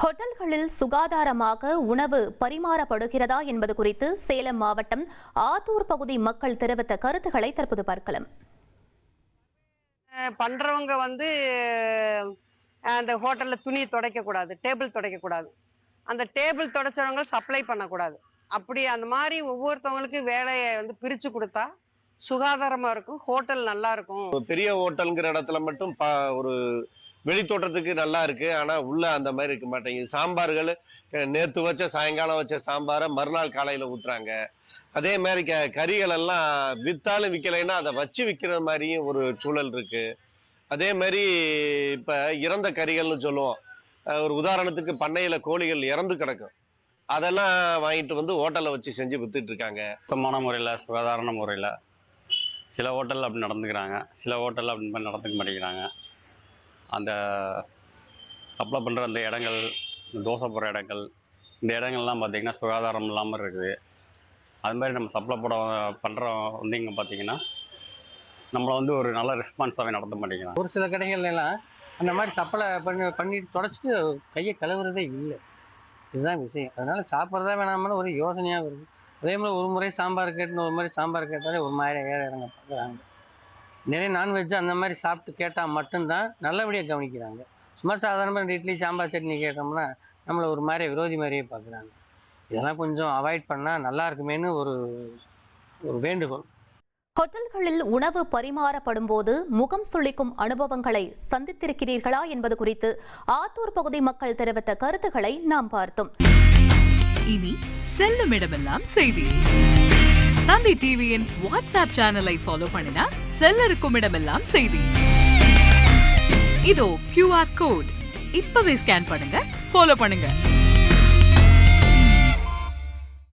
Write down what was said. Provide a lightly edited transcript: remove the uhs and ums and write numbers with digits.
ஹோட்டல்களில் சுகாதாரமாக உணவு பரிமாறப்படுகிறதா என்பது குறித்து சேலம் மாவட்டம் ஆத்தூர் பகுதி மக்கள் தெரிவித்த கருத்துக்களை தற்போது பார்க்கலாம். பண்றவங்க அந்த ஹோட்டல்ல துணி துடைக்க கூடாது, டேபிள் துடைக்க கூடாது. அந்த டேபிள் துடைச்சவங்க சப்ளை பண்ணக்கூடாது. அப்படி அந்த மாதிரி ஒவ்வொருத்தவங்களுக்கு வேலையை பிரிச்சு கொடுத்தா சுகாதாரமா இருக்கும், ஹோட்டல் நல்லா இருக்கும். பெரிய ஹோட்டல்ங்கிற இடத்துல மட்டும் ஒரு வெளித்தோட்டத்துக்கு நல்லா இருக்கு, ஆனா உள்ள அந்த மாதிரி இருக்க மாட்டேங்குது. சாம்பார்கள் நேத்து வச்ச சாயங்காலம் வச்ச சாம்பாரை மறுநாள் காலையில ஊத்துறாங்க. அதே மாதிரி கறிகள் எல்லாம் வித்தாலும் விற்கலைன்னா அதை வச்சு விற்கிற மாதிரியும் ஒரு சூழல் இருக்கு. அதே மாதிரி இப்ப இறந்த கறிகள்னு சொல்லுவோம். ஒரு உதாரணத்துக்கு பண்ணையில கோழிகள் இறந்து கிடக்கும், அதெல்லாம் வாங்கிட்டு ஹோட்டல்ல வச்சு செஞ்சு வித்துட்டு இருக்காங்க. சுத்தமான முறையில் சுகாதார முறையில் சில ஹோட்டலில் அப்படி நடந்துக்கிறாங்க, சில ஹோட்டலில் அப்படி மாதிரி நடந்துக்க மாட்டேங்கிறாங்க. அந்த சப்ளை பண்ணுற அந்த இடங்கள், தோசை போடுற இடங்கள், இந்த இடங்கள்லாம் பார்த்திங்கன்னா சுகாதாரம் இல்லாமல் இருக்குது. அது மாதிரி நம்ம சப்ளை பண்ணுறோம் இங்கே பார்த்திங்கன்னா நம்மளை ஒரு நல்ல ரெஸ்பான்ஸாகவே நடத்த மாட்டேங்கிறாங்க. ஒரு சில கடைகள்லாம் அந்த மாதிரி சப்ளை பண்ணிட்டு தொடச்சிட்டு கையை கழுவுறதே இல்லை. இதுதான் விஷயம். அதனால் சாப்பிட்றதா வேணாமனு ஒரு யோசனையாக வருது. அதே மாதிரி ஒரு முறை சாம்பார் கேட்டுன்னு ஒரு மாதிரி சாம்பார் கேட்டாலே ஒரு மாதிரி இறங்க பார்க்குறாங்க. நிறைய நான்வெஜ்ஜு அந்த மாதிரி சாப்பிட்டு கேட்டால் மட்டும்தான் நல்லபடியாக கவனிக்கிறாங்க. சும்மா சாதாரணமாக இட்லி சாம்பார் சட்னி கேட்டோம்னா நம்மளை ஒரு மாதிரி விரோதி மாதிரியே பார்க்குறாங்க. இதெல்லாம் கொஞ்சம் அவாய்ட் பண்ணால் நல்லா இருக்குமேனு ஒரு வேண்டுகோள். ஹோட்டல்களில் உணவு பரிமாறப்படும் போது முகம் சுளிக்கும் அனுபவங்களை சந்தித்திருக்கிறீர்களா என்பது குறித்து ஆத்தூர் பகுதி மக்கள் தெரிவித்த கருத்துக்களை நாம் பார்த்தோம். இனி செல்லும் இடமெல்லாம் செய்தி. தந்தி டிவியின் வாட்ஸ்அப் சேனலை ஃபாலோ பண்ணினா செல்ல இருக்கும் இடமெல்லாம் செய்தி. இதோ QR கோட் இப்பவே ஸ்கேன் பண்ணுங்க, ஃபாலோ பண்ணுங்க.